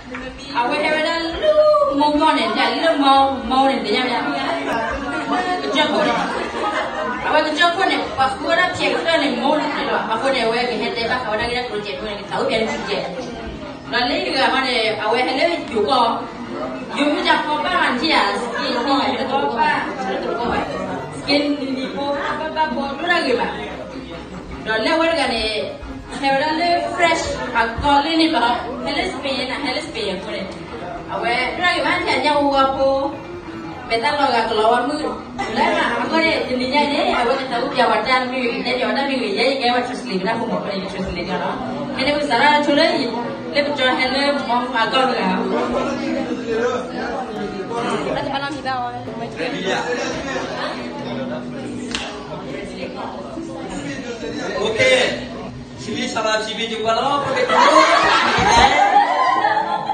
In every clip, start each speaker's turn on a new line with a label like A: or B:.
A: Awak hebat lu mau ni, jadi lu mau ni dia macam kerja kau ni. Awak kerja kau ni, aku ada cekar ni mau ni tu. Aku ni awak kerja apa? Awak nak kerja projek kau ni tahu biar kerja. Lalu juga mana awak hendak juga. Jumpa jumpa apa dia? Skin ni, apa? Skin ni apa lagi bah. Lalu awak kan hebat le fresh. Aku ni bah health pay aku ni. Awak lagi mana dia apa? Betul loga keluar mu. Lalu aku ni jenisnya ni awak tahu jawatan minggu je kayak macam sleep nak aku mau pergi sleep kan. Ini besar culai. Lebih jauh hele mau agak lah. Berarti malam kita awal.
B: Okey. Sini salam sini juga loh.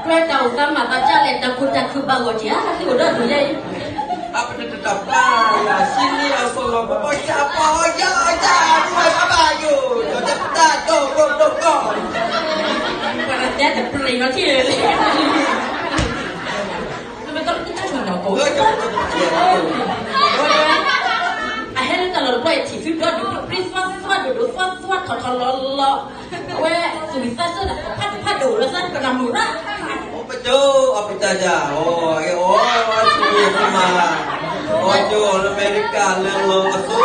A: Kau tahu kan mata jalan takut bawa dia. Nanti udah tu je.
B: Apa tu tetap lah. Sini asal apa siapa ya dua apa you. Tetap go.
A: Dia terpilih nanti. Betul kita cuma nak kau. Akhirnya kalau boleh TV duduk suat kalau weh susah sudah pat dulu kan kena murah.
B: Oh betul apa saja. Oh sini sama. Jual Amerika lo asal.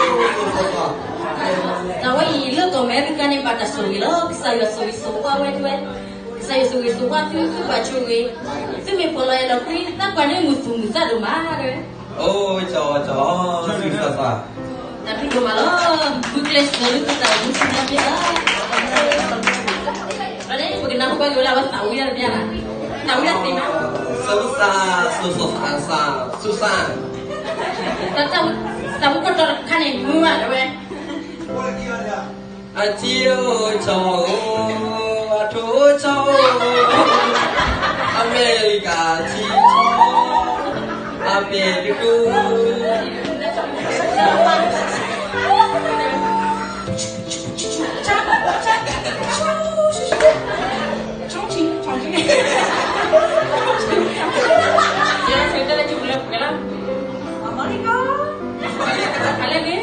A: Tahu ini lo Amerika ni pada suri lo saya suri suka weh. Saya suka tu baca ni. Tu me polai lo kui tak pandai musuh rumah ke.
B: Oh cowok susah.
A: Tapi cuma lo bukles dulu tu tahu musuh dia. Ada ni bagaimana aku bagi orang tahu ya dia. Tahu ya sih. Susah. Tahu kotor kan ni muat weh.
B: Acio cowok, aduh cowok, Amerika cowok, Ameriku.
A: Ya sudah lah cukup lah. Amerika. Lagi.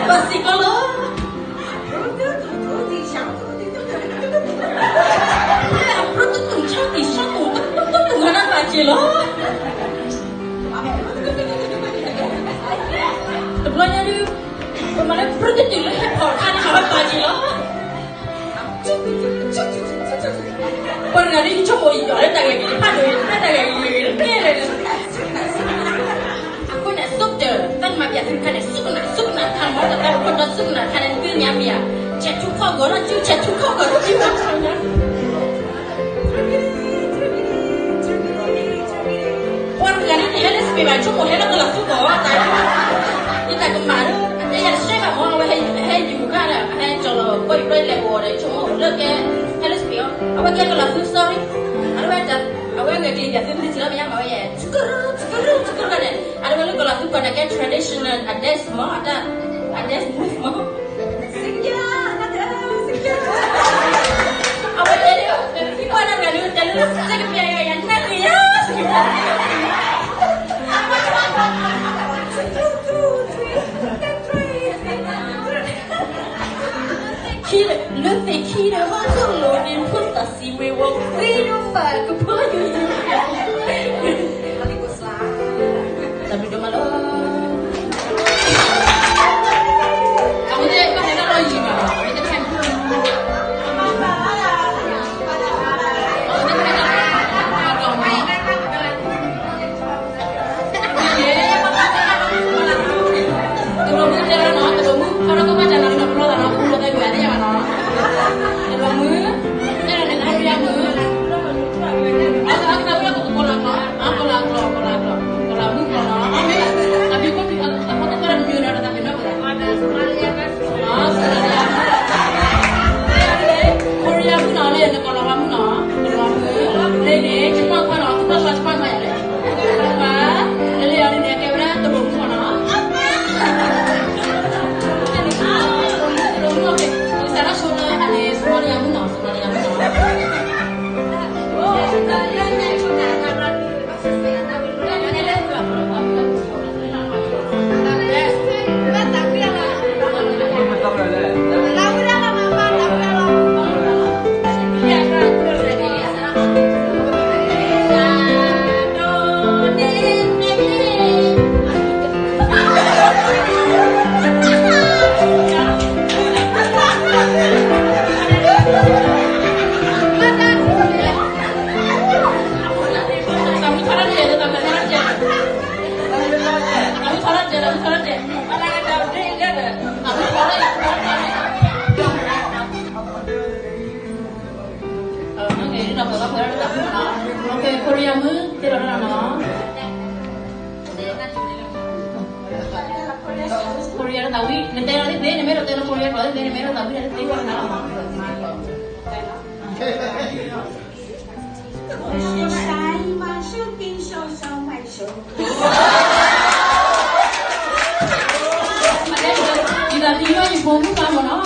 A: Pasti kalau perut tu kencang di satu dengan apa je lo? Sebelumnya ni, kemarin perut tu lepas kan apa je lo? Pernah ni cuma itu ada tak lagi, ada lagi ni. Aku nak sup je, kan macam tu kan sup nak kan mau tak aku nak sup nak kan itu nyamia. Cetuk kau goreng cium macamnya. Orang kan ni helis memang cuma helis kalau tu bawa tak. Kita kemarin ada yang saya mau hei juga lah, hei kalau kau lepas le cuma lagi helis memang. Apa dia kalau tu sorry, ada macam awak yang dia tu mesti lah yang awak ya. Cukur kan? Ada malu kalau tu pada kan traditional ada semua ada semua. Awak jadi ibu anak galuh saya kepiaya yang nak ya. Kira macam lo ni pun tak siwe wong video pak kepoju. Tapi dia malu. Kamu jadi kau hendak lagi mana? Hãy subscribe cho kênh Ghiền Mì Gõ để không bỏ lỡ những video hấp dẫn. Okay, Korea mu, tidak ada nama. Korea tahu, nanti nanti dia nemero telepon Korea, kalau dia nemero tahu dia tidak ada nama. Kita tinggal di bumi sama nama.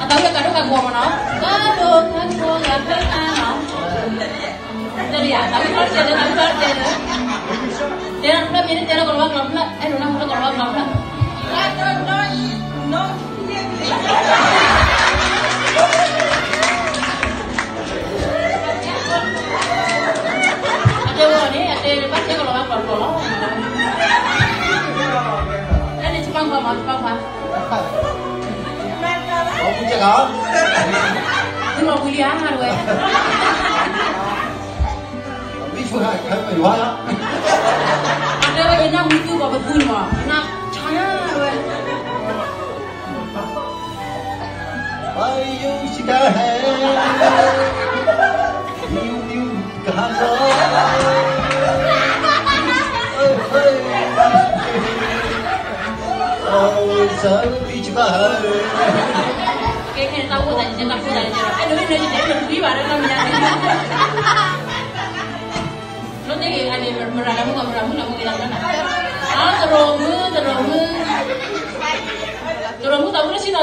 A: Tahu ya kado kagak mau no? Kado kagak nggak pernah. Jadi ya, tapi kalau dia. Dia nak jadi dia nak keluar keluar. Nona keluar keluar. No. Ada orang ni, ada lepas dia keluar keluar. Ini Jepang apa?
B: Không chưa có.
A: Nhưng mà William hả rồi?
B: Biết phương hành hết mày quá đó.
A: Ada lagi nak video kau betul mah? Nak caya rồi.
B: Bay yêu chỉ ca hè, yêu cả gió. Ôi sợ bị chỉ ca hè.
A: Kayaknya tahu tadi dia. Aduh ini jadi lebih baru namanya. Lo tadi ada meramu nak bilang mana? Teromu tahu sih